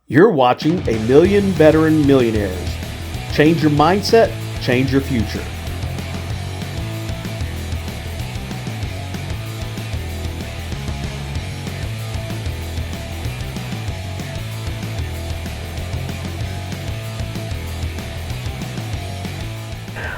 You're watching A Million Veteran Millionaires. Change your mindset, change your future.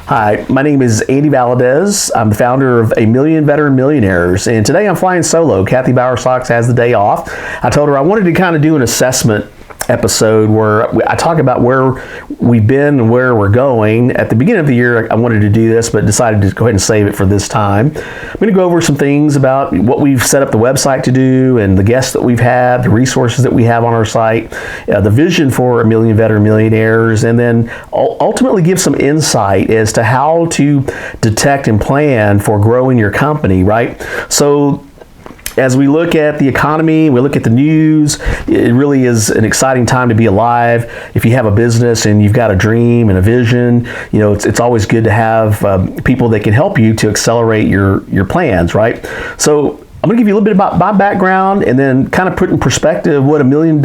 Hi, my name is Andy Valadez. I'm the founder of A Million Veteran Millionaires, and today I'm flying solo. Kathy Bowersox has the day off. I told her I wanted to kind of do an assessment episode where I talk about where we've been and where we're going. At the beginning of the year, I wanted to do this, but decided to go ahead and save it for this time. I'm going to go over some things about what we've set up the website to do and the guests that we've had, the resources that we have on our site, the vision for A Million Veteran Millionaires, and then ultimately give some insight as to how to detect and plan for growing your company, right? So as we look at the economy, we look at the news, it really is an exciting time to be alive. If you have a business and you've got a dream and a vision, you know, it's always good to have people that can help you to accelerate your plans, right? So I'm going to give you a little bit about my background and then kind of put in perspective what a million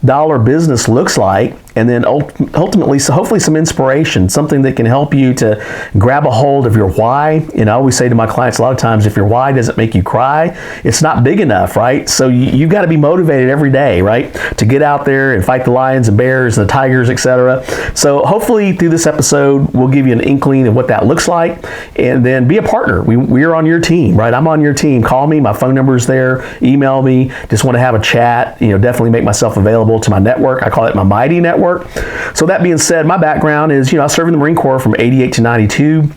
dollar business looks like, and then ultimately, so hopefully some inspiration, something that can help you to grab a hold of your why. And I always say to my clients a lot of times, if your why doesn't make you cry, it's not big enough, right? So you've got to be motivated every day, right, to get out there and fight the lions and bears and the tigers, etc. So hopefully through this episode, we'll give you an inkling of what that looks like, and then be a partner. We're on your team, right? I'm on your team. Call me. My phone number is there. Email me. Just want to have a chat. You know, definitely make myself available to my network. I call it my mighty network. So that being said, my background is, I served in the Marine Corps from 88 to 92.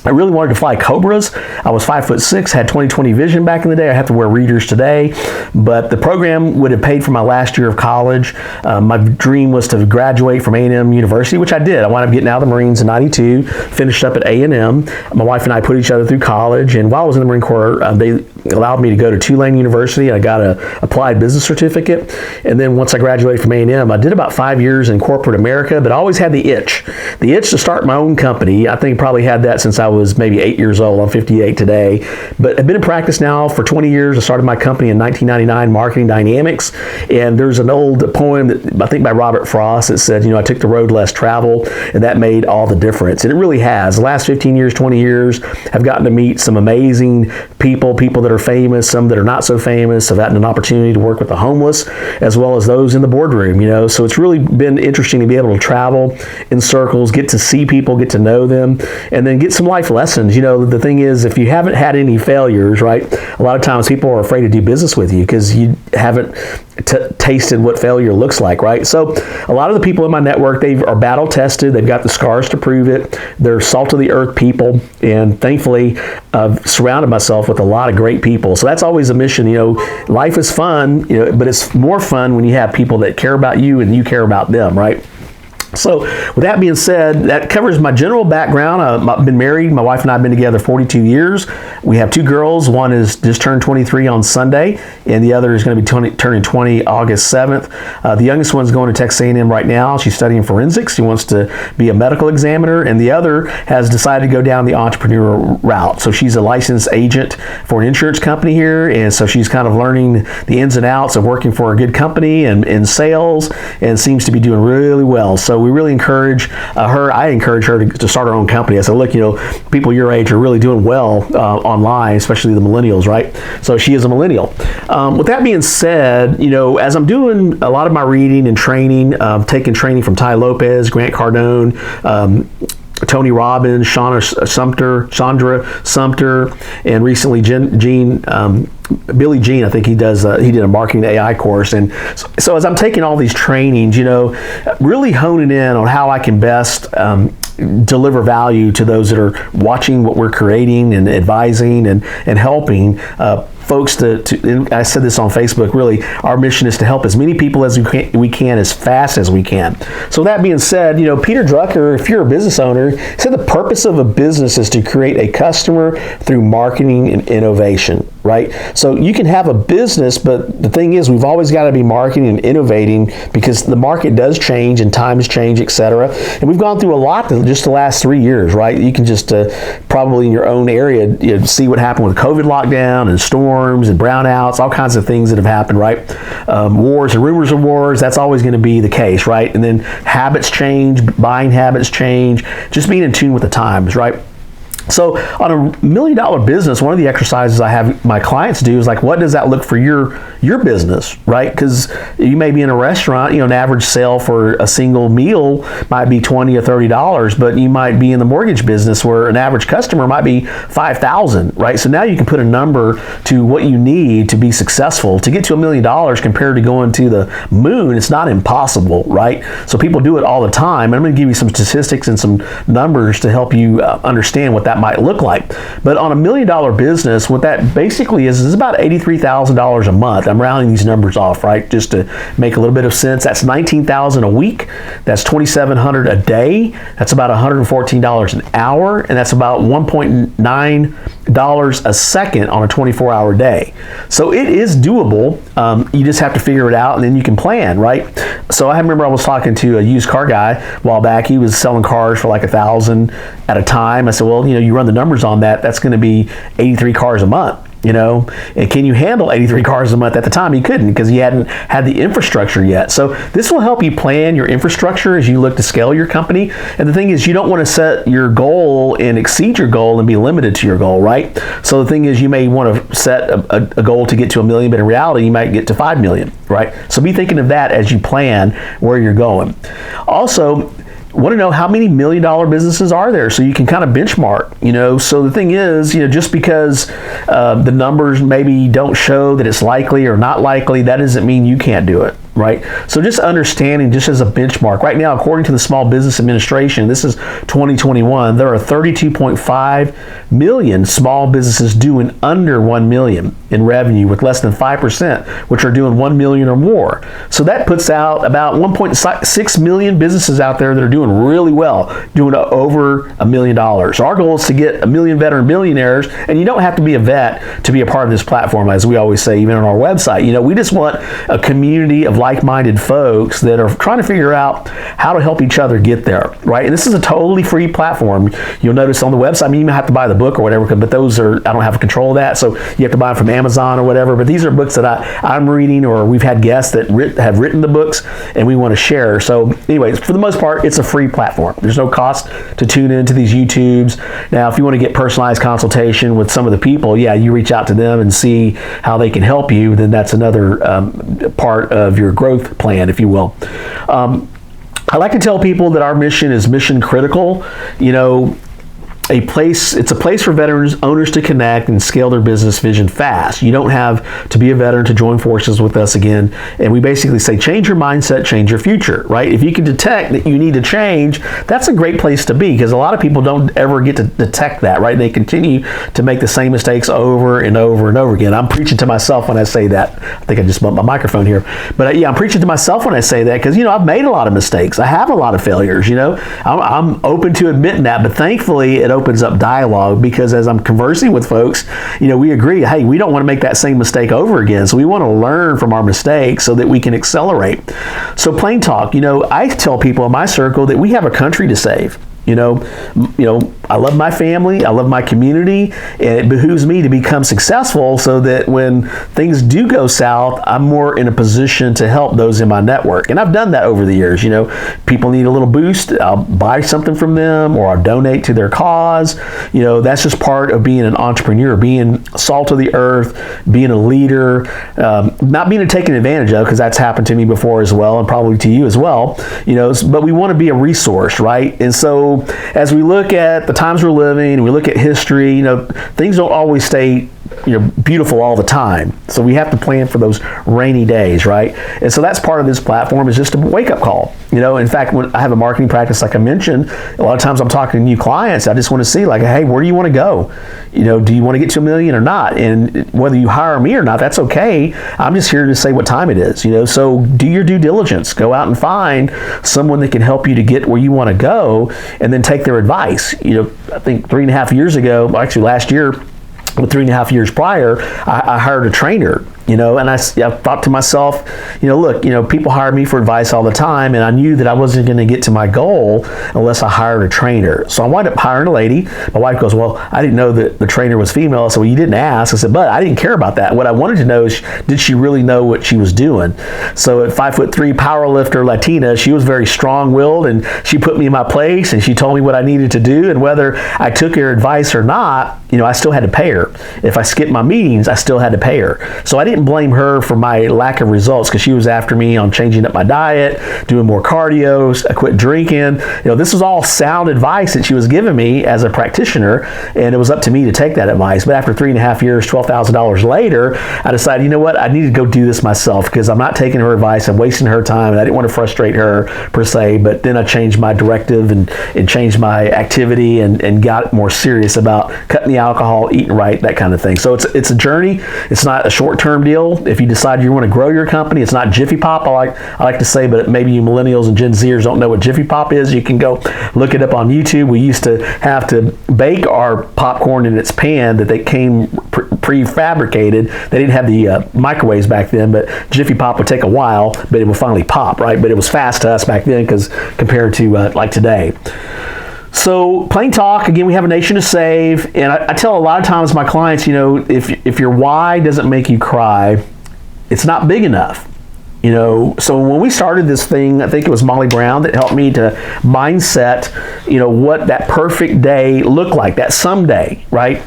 I really wanted to fly Cobras. I was 5'6", had 20/20 vision back in the day. I have to wear readers today, but the program would have paid for my last year of college. My dream was to graduate from A&M University, which I did. I wound up getting out of the Marines in 92, finished up at A&M. My wife and I put each other through college, and while I was in the Marine Corps, they allowed me to go to Tulane University. I got an applied business certificate, and then once I graduated from A&M, I did about 5 years in corporate America, but I always had the itch to start my own company. I think probably had that since I was maybe 8 years old. I'm 58 today, but I've been in practice now for 20 years. I started my company in 1999, Marketing Dynamics, and there's an old poem that I think by Robert Frost that said, I took the road less traveled, and that made all the difference. And it really has. The last 15 years, 20 years, I've gotten to meet some amazing people that are famous, some that are not so famous. I've gotten an opportunity to work with the homeless as well as those in the boardroom, so it's really been interesting to be able to travel in circles, get to see people, get to know them, and then get some life lessons. The thing is, if you haven't had any failures, right, a lot of times people are afraid to do business with you because you haven't tasted what failure looks like, right? So a lot of the people in my network, they are battle tested. They've got the scars to prove it. They're salt of the earth people, and thankfully I've surrounded myself with a lot of great people. So that's always a mission. Life is fun, but it's more fun when you have people that care about you and you care about them, right? So with that being said, that covers my general background. I've been married. My wife and I have been together 42 years. We have two girls. One is just turned 23 on Sunday, and the other is going to be turning 20 August 7th. The youngest one's going to Texas A&M right now. She's studying forensics. She wants to be a medical examiner, and the other has decided to go down the entrepreneurial route. So she's a licensed agent for an insurance company here, and so she's kind of learning the ins and outs of working for a good company and in sales, and seems to be doing really well. So we really encourage her. I encourage her to start her own company. I said, look, people your age are really doing well online, especially the millennials, right? So she is a millennial. With that being said, as I'm doing a lot of my reading and training, taking training from Ty Lopez, Grant Cardone, Tony Robbins, Chandra Sumter, and recently Billy Jean, I think he did a marketing AI course. And so as I'm taking all these trainings, really honing in on how I can best deliver value to those that are watching what we're creating and advising and helping folks and I said this on Facebook, really, our mission is to help as many people as we can as fast as we can. So that being said, Peter Drucker, if you're a business owner, said the purpose of a business is to create a customer through marketing and innovation, right? So you can have a business, but the thing is, we've always got to be marketing and innovating because the market does change and times change, etc. And we've gone through a lot just the last 3 years, right? You can just probably in your own area see what happened with COVID lockdown and storms and brownouts, all kinds of things that have happened, right? Wars and rumors of wars, that's always going to be the case, right? And then habits change, buying habits change, just being in tune with the times, right? So on a $1 million business, one of the exercises I have my clients do is like, what does that look for your business, right? Because you may be in a restaurant, an average sale for a single meal might be $20 or $30, but you might be in the mortgage business where an average customer might be $5,000, right? So now you can put a number to what you need to be successful. To get to $1 million compared to going to the moon, it's not impossible, right? So people do it all the time. I'm going to give you some statistics and some numbers to help you understand what that might look like. But on a $1 million business, what that basically is about $83,000 a month. I'm rounding these numbers off, right, just to make a little bit of sense. That's $19,000 a week. That's $2,700 a day. That's about $114 an hour, and that's about $1.9 a second on a 24-hour day. So it is doable. You just have to figure it out, and then you can plan, right? So I remember I was talking to a used car guy a while back. He was selling cars for like $1,000 at a time. I said, well, you run the numbers on that. That's going to be 83 cars a month. And can you handle 83 cars a month? At the time, he couldn't because he hadn't had the infrastructure yet. So this will help you plan your infrastructure as you look to scale your company. And the thing is, you don't want to set your goal and exceed your goal and be limited to your goal, right? So the thing is, you may want to set a goal to get to $1 million, but in reality, you might get to 5 million, right? So be thinking of that as you plan where you're going. Also, want to know how many $1 million businesses are there so you can kind of benchmark, So the thing is, just because the numbers maybe don't show that it's likely or not likely, that doesn't mean you can't do it, right? So just understanding, just as a benchmark, right now, according to the Small Business Administration, this is 2021, there are 32.5 million small businesses doing under 1 million in revenue, with less than 5%, which are doing 1 million or more. So that puts out about 1.6 million businesses out there that are doing really well, doing over $1 million. So our goal is to get 1 million veteran millionaires, and you don't have to be a vet to be a part of this platform, as we always say, even on our website. We just want a community of like-minded folks that are trying to figure out how to help each other get there, right? And this is a totally free platform. You'll notice on the website, you may have to buy the book or whatever, but those are, I don't have control of that, so you have to buy them from Amazon or whatever. But these are books that I'm reading, or we've had guests that have written the books, and we want to share. So anyways, for the most part, it's a free platform. There's no cost to tune into these YouTubes. Now, if you want to get personalized consultation with some of the people, you reach out to them and see how they can help you. Then that's another part of your growth plan, if you will. I like to tell people that our mission is mission critical. It's a place for veterans owners to connect and scale their business vision fast. You don't have to be a veteran to join forces with us again. And we basically say, change your mindset, change your future, right? If you can detect that you need to change, that's a great place to be, because a lot of people don't ever get to detect that, right? They continue to make the same mistakes over and over and over again. I'm preaching to myself when I say that. I think I just bumped my microphone here. But I'm preaching to myself when I say that, because, I've made a lot of mistakes. I have a lot of failures, I'm open to admitting that, but thankfully it opens up dialogue, because as I'm conversing with folks, we agree, hey, we don't want to make that same mistake over again. So we want to learn from our mistakes so that we can accelerate. So plain talk, I tell people in my circle that we have a country to save. I love my family, I love my community, and it behooves me to become successful so that when things do go south, I'm more in a position to help those in my network. And I've done that over the years. People need a little boost, I'll buy something from them, or I'll donate to their cause. That's just part of being an entrepreneur, being salt of the earth, being a leader, not being taken advantage of, because that's happened to me before as well, and probably to you as well. But we want to be a resource, right? And so as we look at the times we're living, and we look at history, things don't always stay beautiful all the time. So we have to plan for those rainy days, right? And so that's part of this platform, is just a wake-up call. In fact, when I have a marketing practice, like I mentioned, a lot of times I'm talking to new clients. I just want to see, like, hey, where do you want to go? Do you want to get to $1 million or not? And whether you hire me or not, that's okay. I'm just here to say what time it is. So do your due diligence. Go out and find someone that can help you to get where you want to go, and then take their advice. I think 3.5 years ago, actually last year, But 3.5 years prior, I hired a trainer, and I thought to myself, look, people hire me for advice all the time, and I knew that I wasn't going to get to my goal unless I hired a trainer. So I wound up hiring a lady. My wife goes, well, I didn't know that the trainer was female. I said, well, you didn't ask. I said, but I didn't care about that. What I wanted to know is, did she really know what she was doing? So at 5'3", power lifter Latina, she was very strong-willed, and she put me in my place, and she told me what I needed to do, and whether I took her advice or not, I still had to pay her. If I skipped my meetings, I still had to pay her. So I didn't blame her for my lack of results, because she was after me on changing up my diet, doing more cardio, I quit drinking. This was all sound advice that she was giving me as a practitioner, and it was up to me to take that advice. But after 3.5 years, $12,000 later, I decided, you know what, I need to go do this myself, because I'm not taking her advice, I'm wasting her time, and I didn't want to frustrate her per se. But then I changed my directive and changed my activity and got more serious about cutting the alcohol, eating right, that kind of thing. So it's a journey. It's not a short-term deal. If you decide you want to grow your company, it's not Jiffy Pop, I like to say, but maybe you millennials and Gen Zers don't know what Jiffy Pop is. You can go look it up on YouTube. We used to have to bake our popcorn in its pan that they came prefabricated. They didn't have the microwaves back then, but Jiffy Pop would take a while, but it would finally pop, right? But it was fast to us back then, because compared to like today. So plain talk, again, we have a nation to save, and I tell a lot of times my clients, if your why doesn't make you cry, it's not big enough. So when we started this thing, I think it was Molly Brown that helped me to mindset, what that perfect day looked like, that someday, right?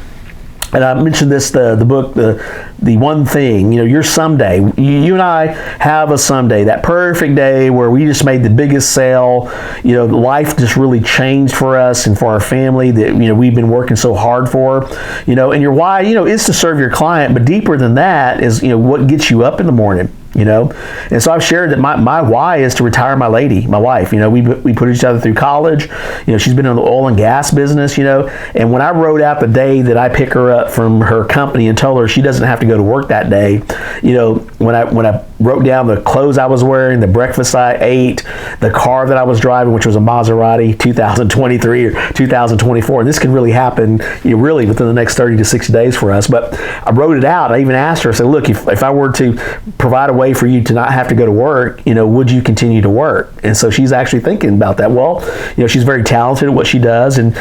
And I mentioned this, the book, the one thing, your someday. You and I have a someday, that perfect day where we just made the biggest sale. Life just really changed for us and for our family that, we've been working so hard for. And your why, is to serve your client, but deeper than that is, what gets you up in the morning. And so I've shared that my why is to retire my lady, my wife. We put each other through college. She's been in the oil and gas business, and when I wrote out the day that I pick her up from her company and told her she doesn't have to go to work that day, when I wrote down the clothes I was wearing, the breakfast I ate, the car that I was driving, which was a Maserati 2023 or 2024, and this can really happen, really within the next 30 to 60 days for us. But I wrote it out. I even asked her, I said, look, if I were to provide a way for you to not have to go to work, would you continue to work? And so she's actually thinking about that. Well, she's very talented at what she does, and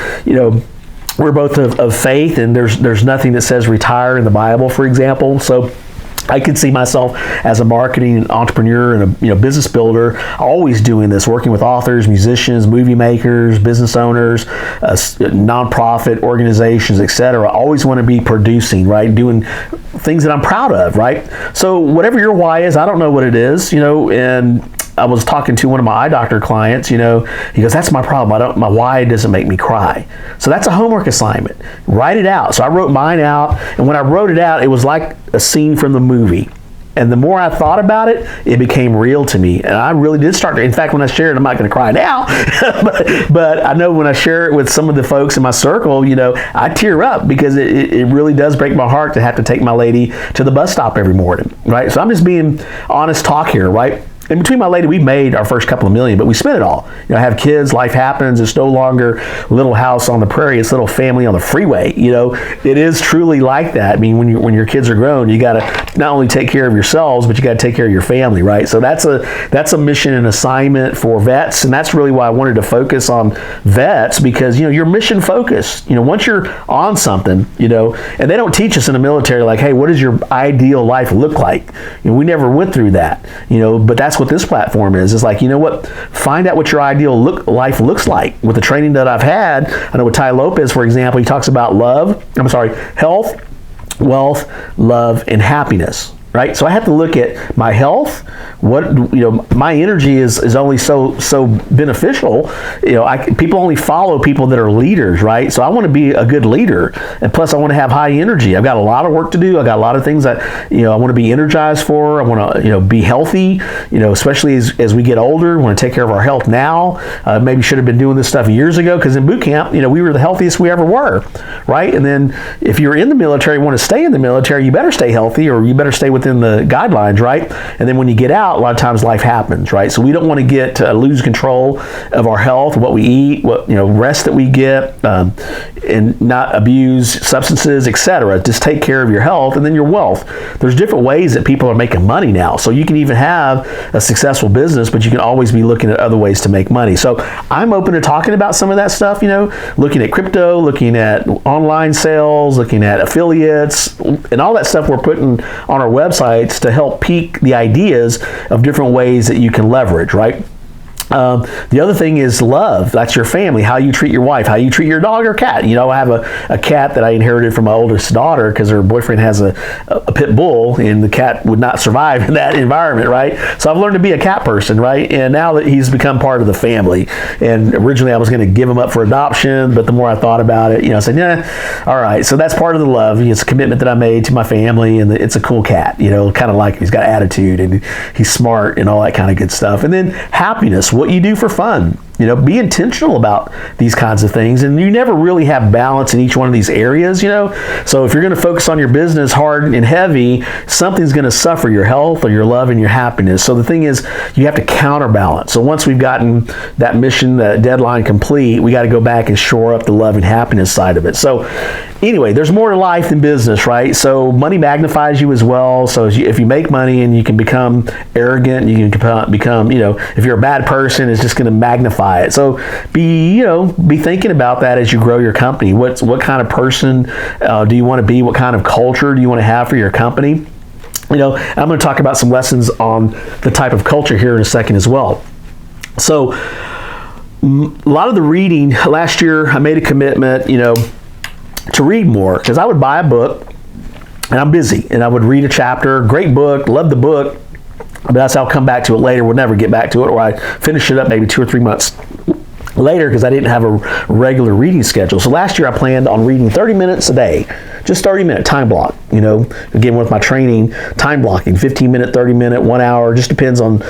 we're both of faith, and there's nothing that says retire in the Bible, for example. So I could see myself as a marketing entrepreneur and a business builder, always doing this, working with authors, musicians, movie makers, business owners, nonprofit organizations, etc. I always want to be producing, right? Doing things that I'm proud of, right? So whatever your why is, I don't know what it is, and I was talking to one of my eye doctor clients, he goes, that's my problem. My why doesn't make me cry. So that's a homework assignment. Write it out. So I wrote mine out, and when I wrote it out, it was like a scene from the movie. And the more I thought about it, it became real to me. And I really did start to, in fact, when I share it, I'm not going to cry now, but I know when I share it with some of the folks in my circle, I tear up, because it really does break my heart to have to take my lady to the bus stop every morning, right? So I'm just being honest talk here, right? And between my lady, we made our first couple of million, but we spent it all. I have kids, life happens. It's no longer little house on the prairie. It's little family on the freeway. It is truly like that. I mean, when your kids are grown, you got to not only take care of yourselves, but you got to take care of your family, right? So that's a mission and assignment for vets, and that's really why I wanted to focus on vets, because you're mission focused. Once you're on something, and they don't teach us in the military like, hey, what does your ideal life look like? We never went through that. But that's what this platform is. It's like, find out what your ideal life looks like. With the training that I've had, I know with Ty Lopez, for example, he talks about health, wealth, love, and happiness. Right? So I have to look at my health. My energy is only so beneficial. People only follow people that are leaders, right? So I want to be a good leader, and plus I want to have high energy. I've got a lot of work to do. I got a lot of things that I want to be energized for. I want to be healthy. Especially as we get older, we want to take care of our health now. Maybe should have been doing this stuff years ago, because in boot camp, we were the healthiest we ever were, right? And then if you're in the military, want to stay in the military, you better stay healthy, or you better stay with within the guidelines, right? And then when you get out, a lot of times life happens, right? So we don't want to get to lose control of our health, what we eat, what rest that we get, and not abuse substances, etc. Just take care of your health and then your wealth. There's different ways that people are making money now. So you can even have a successful business, but you can always be looking at other ways to make money. So I'm open to talking about some of that stuff, looking at crypto, looking at online sales, looking at affiliates, and all that stuff we're putting on our websites to help peak the ideas of different ways that you can leverage, right? The other thing is love. That's your family, how you treat your wife, how you treat your dog or cat. I have a cat that I inherited from my oldest daughter because her boyfriend has a pit bull, and the cat would not survive in that environment, right? So I've learned to be a cat person, right? And now that he's become part of the family, and originally I was going to give him up for adoption, but the more I thought about it, I said, yeah, all right. So that's part of the love. It's a commitment that I made to my family, and it's a cool cat, kind of like him. He's got attitude, and he's smart, and all that kind of good stuff. And then happiness, what you do for fun. Be intentional about these kinds of things, and you never really have balance in each one of these areas, So if you're going to focus on your business hard and heavy, something's going to suffer, your health or your love and your happiness. So the thing is, you have to counterbalance. So once we've gotten that mission, that deadline complete, we got to go back and shore up the love and happiness side of it. So anyway, there's more to life than business, right? So money magnifies you as well. So if you make money and you can become arrogant, you can become, if you're a bad person, it's just going to magnify it. So be thinking about that as you grow your company. What kind of person do you want to be? What kind of culture do you want to have for your company? I'm going to talk about some lessons on the type of culture here in a second as well. So a lot of the reading, last year I made a commitment, to read more, because I would buy a book, and I'm busy, and I would read a chapter, great book, love the book, but that's I'll come back to it later. We'll never get back to it, or I finish it up maybe 2 or 3 months later because I didn't have a regular reading schedule. So last year I planned on reading 30 minutes a day, just 30-minute time block. Again, with my training, time blocking, 15-minute, 30-minute, 1 hour, just depends on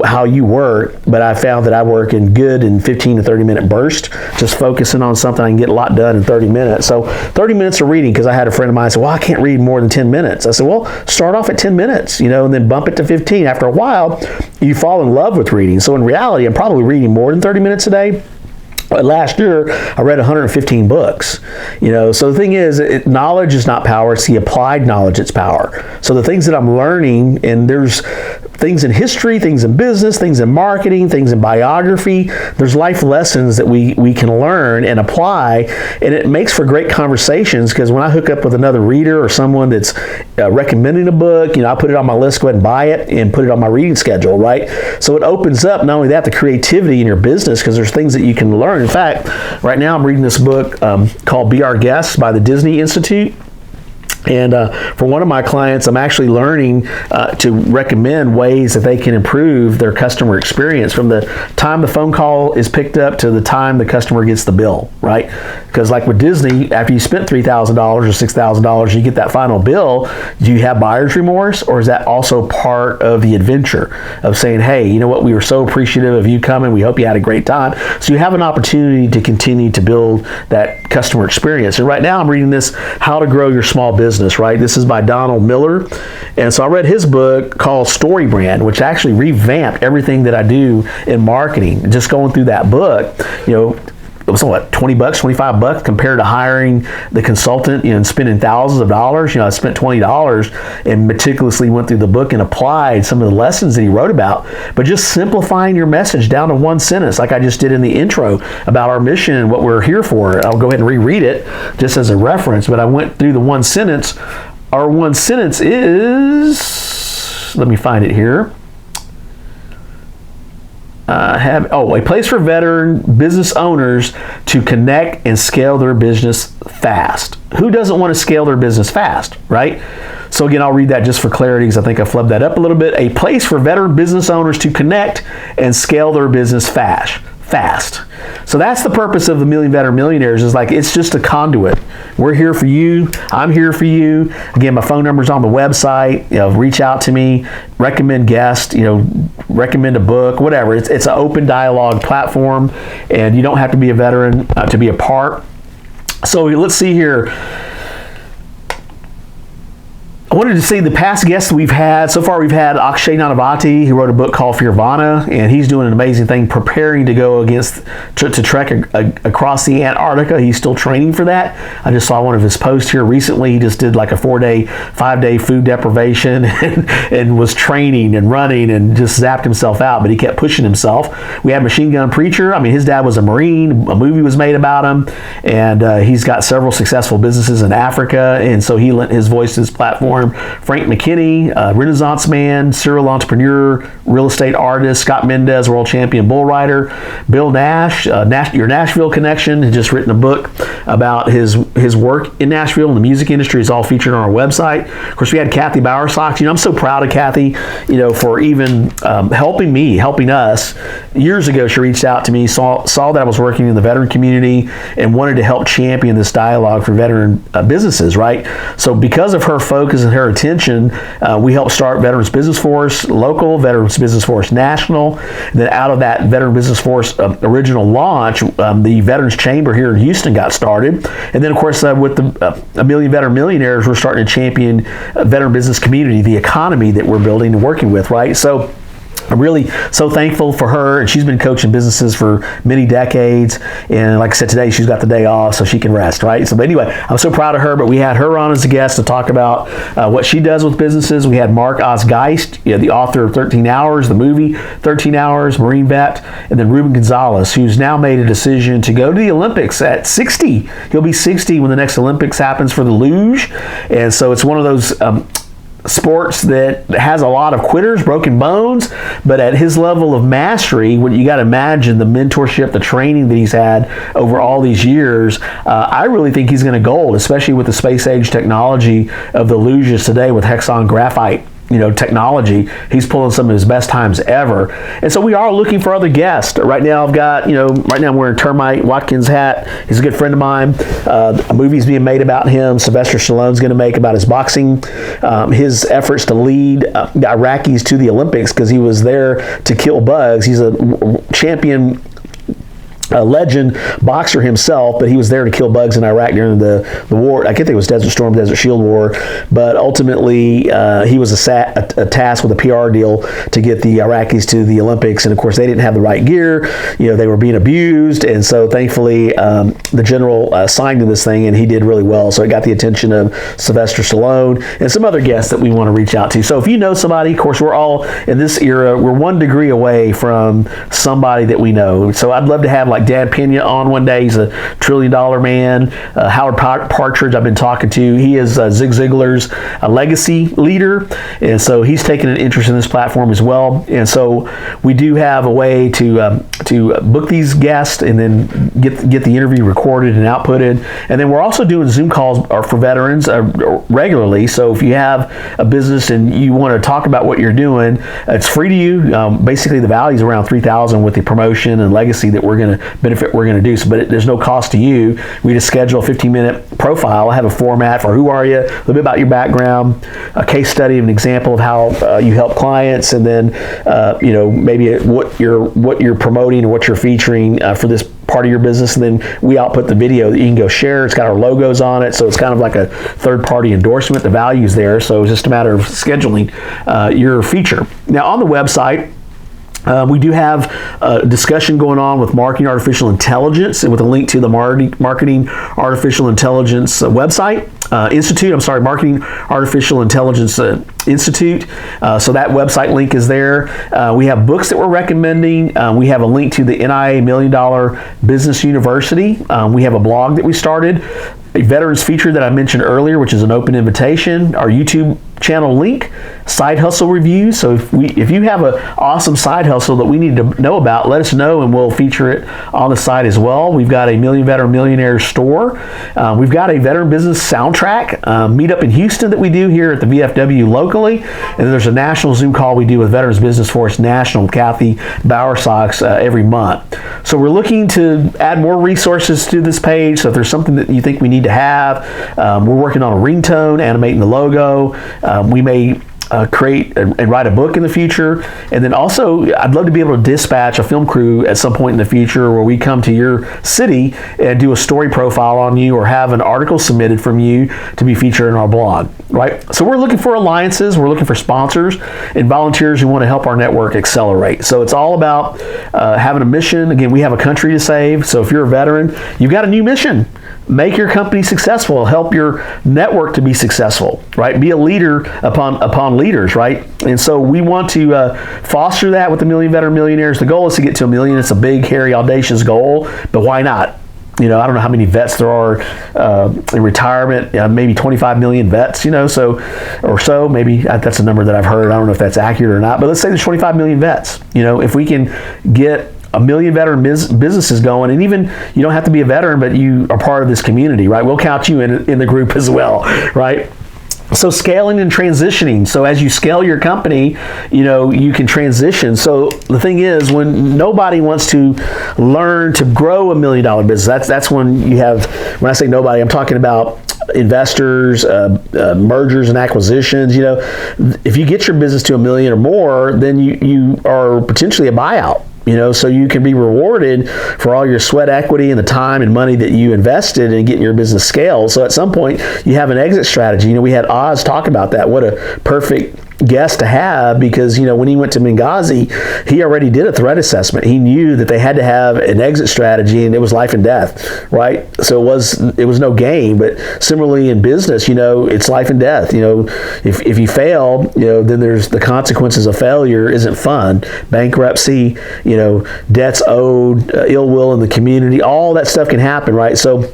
how you work. But I found that I work in good in 15 to 30-minute bursts, just focusing on something I can get a lot done in 30 minutes. So 30 minutes of reading, because I had a friend of mine say, well, I can't read more than 10 minutes. I said, well, start off at 10 minutes, and then bump it to 15. After a while, you fall in love with reading. So in reality, I'm probably reading more than 30 minutes a day. Last year, I read 115 books. So the thing is, knowledge is not power. It's the applied knowledge that's power. So the things that I'm learning, and there's things in history, things in business, things in marketing, things in biography. There's life lessons that we can learn and apply, and it makes for great conversations, because when I hook up with another reader or someone that's recommending a book, I put it on my list, go ahead and buy it, and put it on my reading schedule, right? So it opens up, not only that, the creativity in your business, because there's things that you can learn. In fact, right now I'm reading this book called Be Our Guest by the Disney Institute. And for one of my clients, I'm actually learning to recommend ways that they can improve their customer experience from the time the phone call is picked up to the time the customer gets the bill, right? Because like with Disney, after you spent $3,000 or $6,000, you get that final bill, do you have buyer's remorse, or is that also part of the adventure of saying, hey, you know what, we were so appreciative of you coming, we hope you had a great time. So you have an opportunity to continue to build that customer experience. And right now I'm reading this, How to Grow Your Small Business, right? This is by Donald Miller. And so I read his book called Story Brand, which actually revamped everything that I do in marketing. Just going through that book, it was what, $20, $25 compared to hiring the consultant, and spending thousands of dollars. I spent $20 and meticulously went through the book and applied some of the lessons that he wrote about, but just simplifying your message down to one sentence, like I just did in the intro about our mission and what we're here for. I'll go ahead and reread it just as a reference, but I went through the one sentence. Our one sentence is, let me find it here. A place for veteran business owners to connect and scale their business fast. Who doesn't want to scale their business fast, right? So again, I'll read that just for clarity because I think I flubbed that up a little bit. A place for veteran business owners to connect and scale their business fast. So that's the purpose of the Million Veteran Millionaires, is like, it's just a conduit. We're here for you. I'm here for you. Again, my phone number's on the website. Reach out to me, recommend guests, recommend a book, whatever. It's an open dialogue platform, and you don't have to be a veteran to be a part. So let's see here. I wanted to see the past guests we've had. So far, we've had Akshay Nanavati, who wrote a book called Fearvana, and he's doing an amazing thing, preparing to go to trek across the Antarctica. He's still training for that. I just saw one of his posts here recently. He just did like a 5-day food deprivation and was training and running and just zapped himself out, but he kept pushing himself. We had Machine Gun Preacher. I mean, his dad was a Marine. A movie was made about him, and he's got several successful businesses in Africa, and so he lent his voice to his platform. Frank McKinney, Renaissance man, serial entrepreneur, real estate artist. Scott Mendez, world champion bull rider. Bill Nash, your Nashville connection, has just written a book about his work in Nashville and the music industry. Is all featured on our website. Of course, we had Kathy Bowersox. I'm so proud of Kathy, for even helping us. Years ago, she reached out to me, saw that I was working in the veteran community and wanted to help champion this dialogue for veteran businesses, right? So because of her focus and her attention, we helped start Veterans Business Force local, Veterans Business Force national. And then out of that Veteran Business Force original launch, the Veterans Chamber here in Houston got started. And then, of course, with the Million Veteran Millionaires, we're starting to champion veteran business community, the economy that we're building and working with, right? So I'm really so thankful for her, and she's been coaching businesses for many decades. And like I said, today she's got the day off, so she can rest, right? So, but anyway, I'm so proud of her. But we had her on as a guest to talk about what she does with businesses. We had Mark Osgeist, the author of 13 Hours, the movie 13 Hours, Marine vet, and then Ruben Gonzalez, who's now made a decision to go to the Olympics at 60. He'll be 60 when the next Olympics happens for the luge, and so it's one of those sports that has a lot of quitters, broken bones, but at his level of mastery, what you got to imagine the mentorship, the training that he's had over all these years, I really think he's going to gold, especially with the space age technology of the luges today with Hexon graphite technology. He's pulling some of his best times ever. And so we are looking for other guests. Right now I've got, right now I'm wearing Termite Watkins hat. He's a good friend of mine. A movie's being made about him. Sylvester Stallone's going to make about his boxing, his efforts to lead the Iraqis to the Olympics because he was there to kill bugs. He's a champion, a legend boxer himself, but he was there to kill bugs in Iraq during the war. I think it was Desert Storm, Desert Shield War, but ultimately he was tasked with a PR deal to get the Iraqis to the Olympics, and of course they didn't have the right gear. They were being abused, and so thankfully the general signed to this thing, and he did really well. So it got the attention of Sylvester Stallone and some other guests that we want to reach out to. So if you know somebody, of course we're all in this era, we're 1 degree away from somebody that we know. So I'd love to have like Dan Pena on one day. He's a $1 trillion man. Howard Partridge I've been talking to. He is Zig Ziglar's legacy leader, and so he's taken an interest in this platform as well. And so we do have a way to book these guests and then get the interview recorded and outputted. And then we're also doing Zoom calls for veterans regularly. So if you have a business and you want to talk about what you're doing, it's free to you. Basically the value is around $3,000 with the promotion and legacy that we're going to do. So, but there's no cost to you. We just schedule a 15-minute profile. I have a format for who are you, a little bit about your background, a case study of an example of how you help clients, and then maybe what you're promoting or what you're featuring for this part of your business, and then we output the video that you can go share. It's got our logos on it, so it's kind of like a third-party endorsement. The value's there, so it's just a matter of scheduling your feature. Now on the website, we do have a discussion going on with Marketing Artificial Intelligence, and with a link to the Marketing Artificial Intelligence website. Marketing Artificial Intelligence Institute. So that website link is there. We have books that we're recommending. We have a link to the NIA $1 Million Business University. We have a blog that we started, a veterans feature that I mentioned earlier, which is an open invitation, our YouTube channel link, side hustle reviews. So if you have an awesome side hustle that we need to know about, let us know and we'll feature it on the site as well. We've got a Million Veteran Millionaires store. We've got a veteran business soundtrack meetup in Houston that we do here at the VFW locally. And then there's a national Zoom call we do with Veterans Business Force National, Kathy Bowersox, every month. So we're looking to add more resources to this page. So if there's something that you think we need to have, we're working on a ringtone, animating the logo. We may create and write a book in the future. And then also, I'd love to be able to dispatch a film crew at some point in the future where we come to your city and do a story profile on you or have an article submitted from you to be featured in our blog, right? So we're looking for alliances, we're looking for sponsors and volunteers who want to help our network accelerate. So it's all about having a mission. Again, we have a country to save. So if you're a veteran, you've got a new mission. Make your company successful. Help your network to be successful, right? Be a leader upon leaders, right? And so we want to foster that with the Million Veteran Millionaires. The goal is to get to 1 million. It's a big, hairy, audacious goal, but why not? I don't know how many vets there are in retirement, maybe 25 million vets, so maybe that's a number that I've heard. I don't know if that's accurate or not, but let's say there's 25 million vets. If we can get 1 million veteran businesses going, and even you don't have to be a veteran, but you are part of this community, right? We'll count you in the group as well, right? So scaling and transitioning. So as you scale your company, you can transition. So the thing is, when nobody wants to learn to grow $1 million business, that's when you have, when I say nobody, I'm talking about investors, mergers and acquisitions. If you get your business to 1 million or more, then you are potentially a buyout. So you can be rewarded for all your sweat equity and the time and money that you invested in getting your business scaled. So at some point, you have an exit strategy. We had Oz talk about that. What a perfect guest to have, because when he went to Benghazi, he already did a threat assessment. He knew that they had to have an exit strategy, and it was life and death, right? So it was no game. But similarly in business, it's life and death. If you fail, then there's the consequences of failure. Isn't fun. Bankruptcy, debts owed, ill will in the community, all that stuff can happen, right? So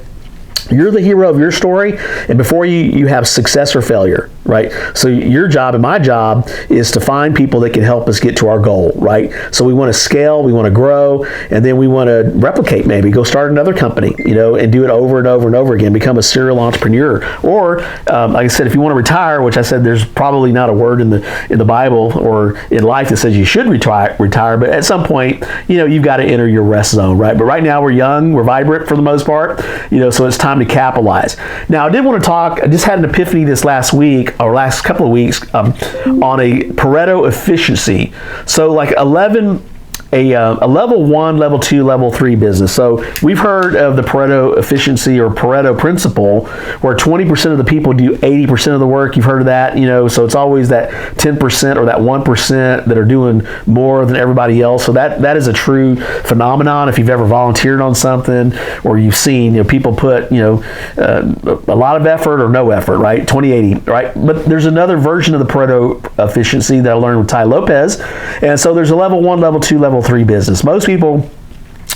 you're the hero of your story, and before you have success or failure, right? So your job and my job is to find people that can help us get to our goal, right? So we want to scale, we want to grow, and then we want to replicate, maybe go start another company, and do it over and over and over again, become a serial entrepreneur. Or, like I said, if you want to retire, which I said there's probably not a word in the Bible or in life that says you should retire, but at some point, you've got to enter your rest zone, right? But right now we're young, we're vibrant for the most part, so it's time to capitalize. Now, I did want to talk, I just had an epiphany this last week, or last couple of weeks, on a Pareto efficiency. So like a level 1, level 2, level 3 business. So we've heard of the Pareto efficiency or Pareto principle, where 20% of the people do 80% of the work. You've heard of that, so it's always that 10% or that 1% that are doing more than everybody else. So that is a true phenomenon. If you've ever volunteered on something, or you've seen, people put, a lot of effort or no effort, right? 20-80, right? But there's another version of the Pareto efficiency that I learned with Ty Lopez. And so there's a level 1, level 2, level 3 business. Most people,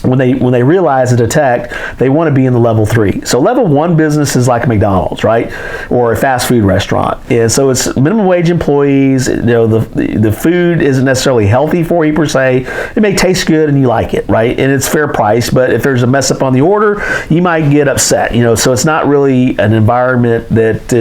when they realize and detect, they want to be in the level 3. So level 1 business is like McDonald's, right? Or a fast food restaurant. And so it's minimum wage employees. The food isn't necessarily healthy for you per se. It may taste good and you like it, right? And it's fair price, but if there's a mess up on the order, you might get upset, so it's not really an environment that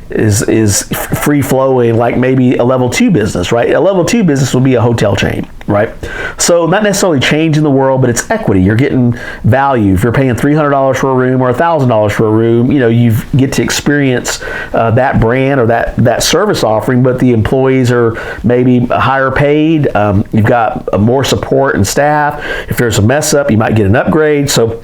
is free flowing like maybe a level 2 business, right? A level 2 business would be a hotel chain, right? So not necessarily change in the world, but it's equity. You're getting value. If you're paying $300 for a room or $1,000 for a room, you get to experience that brand or that service offering, but the employees are maybe higher paid. You've got more support and staff. If there's a mess up, you might get an upgrade. So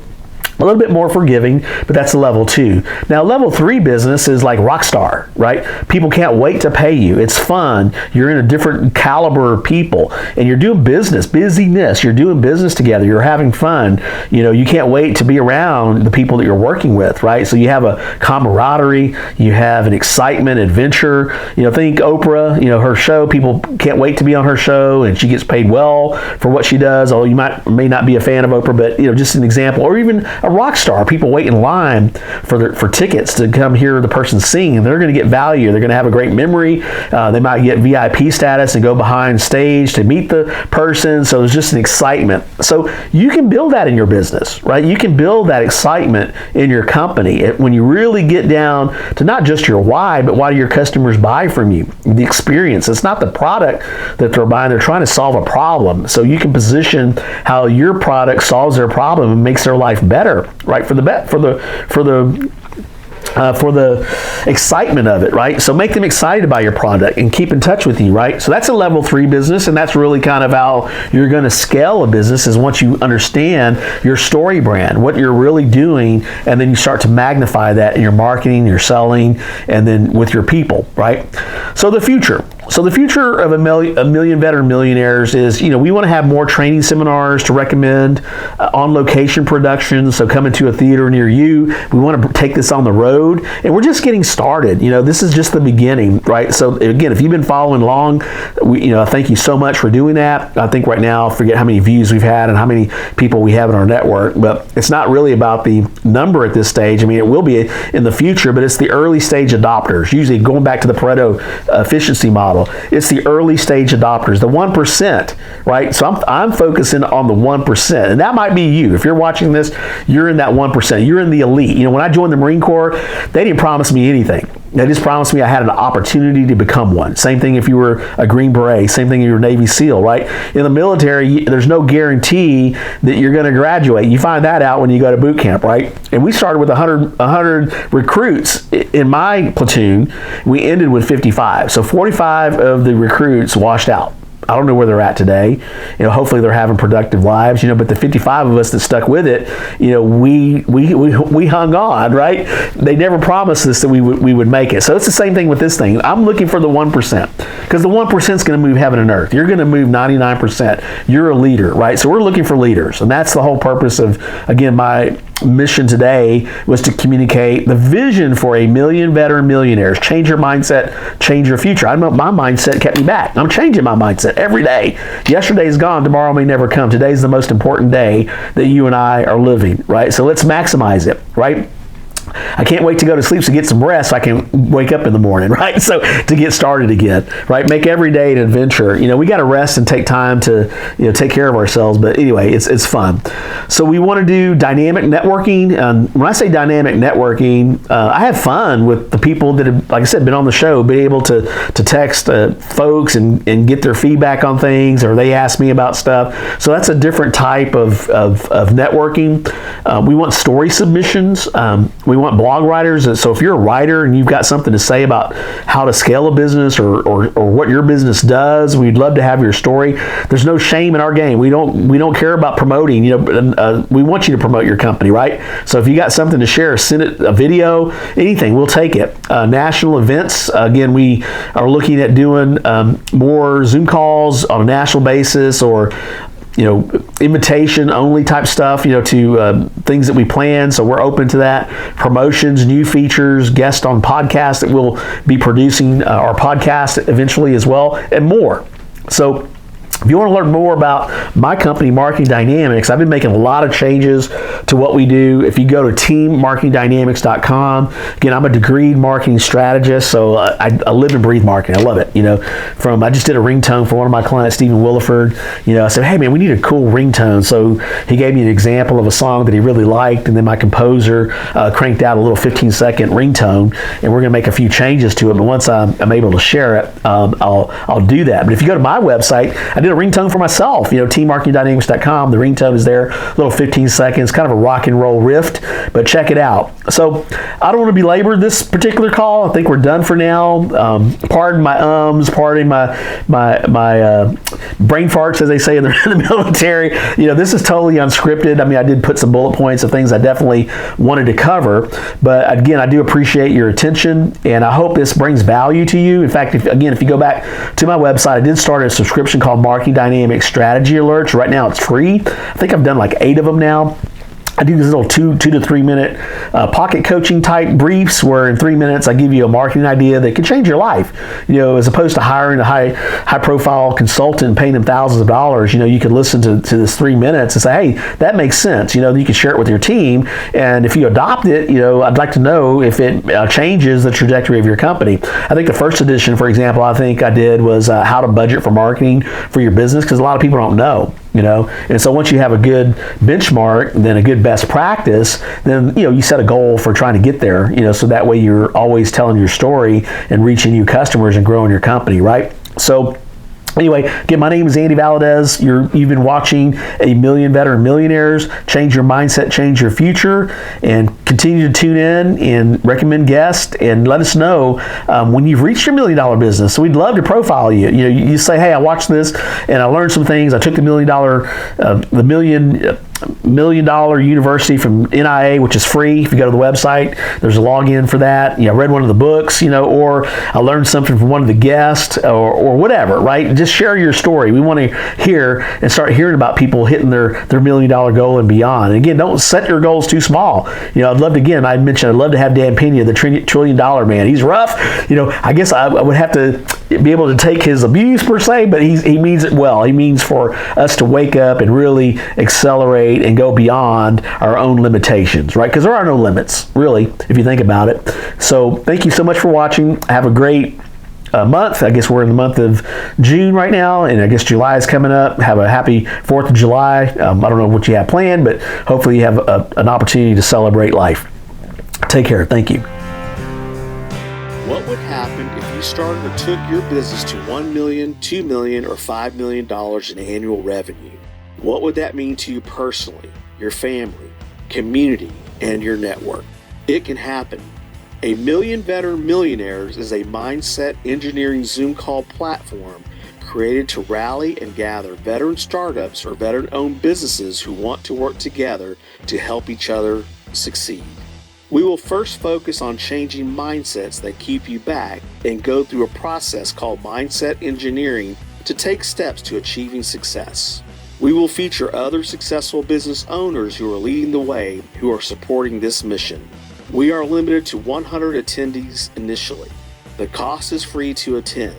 a little bit more forgiving, but that's a level 2. Now, level 3 business is like Rockstar, right? People can't wait to pay you. It's fun. You're in a different caliber of people, and you're doing busyness. You're doing business together. You're having fun. You can't wait to be around the people that you're working with, right? So you have a camaraderie. You have an excitement, adventure. Think Oprah, her show. People can't wait to be on her show, and she gets paid well for what she does. Although you may not be a fan of Oprah, but just an example. Or even a rock star. People wait in line for tickets to come hear the person sing, and they're going to get value. They're going to have a great memory. They might get VIP status and go behind stage to meet the person. So there's just an excitement. So you can build that in your business, right? You can build that excitement in your company when you really get down to not just your why, but why do your customers buy from you? The experience. It's not the product that they're buying. They're trying to solve a problem. So you can position how your product solves their problem and makes their life better. Right, for the for the excitement of it, right? So make them excited about your product and keep in touch with you, right? So that's a level 3 business, and that's really kind of how you're going to scale a business, is once you understand your story brand, what you're really doing, and then you start to magnify that in your marketing, your selling, and then with your people, right? So the future. So the future of a million veteran millionaires is, we want to have more training seminars to recommend, on location productions. So coming to a theater near you, we want to take this on the road, and we're just getting started. This is just the beginning, right? So again, if you've been following along, I thank you so much for doing that. I think right now, I forget how many views we've had and how many people we have in our network, but it's not really about the number at this stage. It will be in the future, but it's the early stage adopters. Usually going back to the Pareto efficiency model, it's the early stage adopters, the 1%, right? So I'm focusing on the 1%, and that might be you. If you're watching this, you're in that 1%. You're in the elite. When I joined the Marine Corps, they didn't promise me anything. They just promised me I had an opportunity to become one. Same thing if you were a Green Beret. Same thing if you're a Navy SEAL, right? In the military, there's no guarantee that you're going to graduate. You find that out when you go to boot camp, right? And we started with 100 recruits in my platoon. We ended with 55. So 45 of the recruits washed out. I don't know where they're at today. Hopefully they're having productive lives. But the 55 of us that stuck with it, we hung on, right? They never promised us that we would make it. So it's the same thing with this thing. I'm looking for the 1%, because the 1% is going to move heaven and earth. You're going to move 99%. You're a leader, right? So we're looking for leaders, and that's the whole purpose of, again, my mission today was to communicate the vision for a million veteran millionaires. Change your mindset, change your future. I know my mindset kept me back. I'm changing my mindset every day. Yesterday is gone, tomorrow may never come. Today's the most important day that you and I are living, right? So let's maximize it, right? I can't wait to go to sleep to get some rest so I can wake up in the morning, right? So to get started again, right? Make every day an adventure. We got to rest and take time to, take care of ourselves. But anyway, it's fun. So we want to do dynamic networking. When I say dynamic networking, I have fun with the people that have, like I said, been on the show, be able to text folks and get their feedback on things, or they ask me about stuff. So that's a different type of networking. We want story submissions. We want blog writers. So if you're a writer and you've got something to say about how to scale a business or what your business does, we'd love to have your story. There's no shame in our game. We don't care about promoting. We want you to promote your company, right? So if you got something to share, send it, a video, anything, we'll take it. National events. Again, we are looking at doing more Zoom calls on a national basis, or invitation only type stuff, to things that we plan. So we're open to that. Promotions, new features, guests on podcasts that we'll be producing our podcast eventually as well, and more. So if you want to learn more about my company, Marketing Dynamics, I've been making a lot of changes to what we do. If you go to teammarketingdynamics.com, again, I'm a degreed marketing strategist, so I live and breathe marketing. I love it. I just did a ringtone for one of my clients, Stephen Williford. I said, hey man, we need a cool ringtone. So he gave me an example of a song that he really liked, and then my composer cranked out a little 15-second ringtone, and we're going to make a few changes to it. But once I'm able to share it, I'll do that. But if you go to my website, I did a ringtone for myself, teammarketingdynamics.com. The ringtone is there, a little 15 seconds, kind of a rock and roll riff, but check it out. So I don't want to belabor this particular call. I think we're done for now. Pardon my pardon my brain farts, as they say in the military. This is totally unscripted. I did put some bullet points of things I definitely wanted to cover, but again, I do appreciate your attention, and I hope this brings value to you. In fact, if you go back to my website, I did start a subscription called Marketing Dynamics Strategy Alerts. Right now it's free. I think I've done like 8 of them now. I do these little 2 to 3 minute pocket coaching type briefs, where in 3 minutes I give you a marketing idea that could change your life. As opposed to hiring a high profile consultant and paying them thousands of dollars, you could listen to this 3 minutes and say, hey, that makes sense. You can share it with your team, and if you adopt it, I'd like to know if it changes the trajectory of your company. I think the first edition, for example, I think I did was how to budget for marketing for your business, because a lot of people don't know. And so once you have a good benchmark, then a good best practice, then you set a goal for trying to get there, so that way you're always telling your story and reaching new customers and growing your company, right? So Anyway, again, my name is Andy Valadez. You've been watching A Million Veteran Millionaires. Change your mindset, change your future, and continue to tune in and recommend guests and let us know when you've reached your $1 million business. So we'd love to profile you. You know, you say, hey, I watched this and I learned some things. I took the Million Dollar University from NIA, which is free. If you go to the website, there's a login for that. I read one of the books, or I learned something from one of the guests or whatever, right? Just share your story. We want to hear and start hearing about people hitting their $1 million goal and beyond. And again, don't set your goals too small. I'd love to, I'd love to have Dan Pena, the $1 trillion man. He's rough. I guess I would have to be able to take his abuse per se, but he means it well. He means for us to wake up and really accelerate and go beyond our own limitations, right? Because there are no limits, really, if you think about it. So thank you so much for watching. Have a great month. I guess we're in the month of June right now, and I guess July is coming up. Have a happy 4th of July. I don't know what you have planned, but hopefully you have an opportunity to celebrate life. Take care. Thank you. What would happen if you started or took your business to $1 million, $2 million, or $5 million in annual revenue? What would that mean to you personally, your family, community, and your network? It can happen. A Million Veteran Millionaires is a mindset engineering Zoom call platform created to rally and gather veteran startups or veteran-owned businesses who want to work together to help each other succeed. We will first focus on changing mindsets that keep you back and go through a process called mindset engineering to take steps to achieving success. We will feature other successful business owners who are leading the way, who are supporting this mission. We are limited to 100 attendees initially. The cost is free to attend.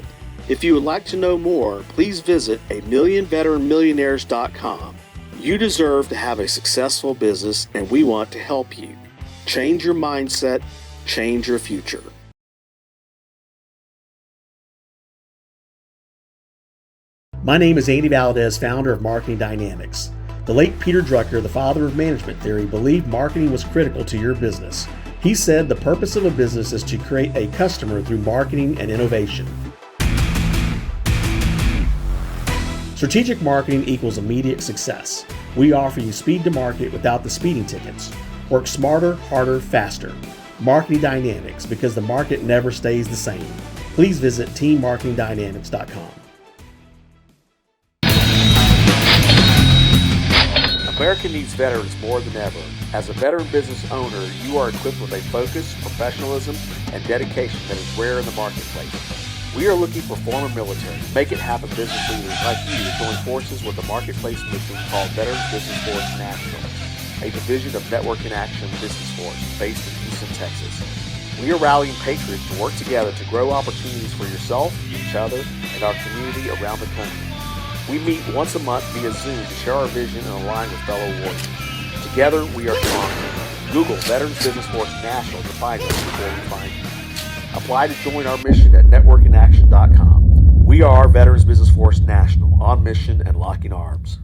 If you would like to know more, please visit amillionveteranmillionaires.com. You deserve to have a successful business, and we want to help you. Change your mindset, change your future. My name is Andy Valadez, founder of Marketing Dynamics. The late Peter Drucker, the father of management theory, believed marketing was critical to your business. He said the purpose of a business is to create a customer through marketing and innovation. Strategic marketing equals immediate success. We offer you speed to market without the speeding tickets. Work smarter, harder, faster. Marketing Dynamics, because the market never stays the same. Please visit teammarketingdynamics.com. America needs veterans more than ever. As a veteran business owner, you are equipped with a focus, professionalism, and dedication that is rare in the marketplace. We are looking for former military, make it happen business leaders like you to join forces with the marketplace mission called Veterans Business Force National, a division of Network in Action Business Force based in Houston, Texas. We are rallying patriots to work together to grow opportunities for yourself, each other, and our community around the country. We meet once a month via Zoom to share our vision and align with fellow warriors. Together, we are stronger. Google Veterans Business Force National to find us before we find you. Apply to join our mission at networkinaction.com. We are Veterans Business Force National, on mission and locking arms.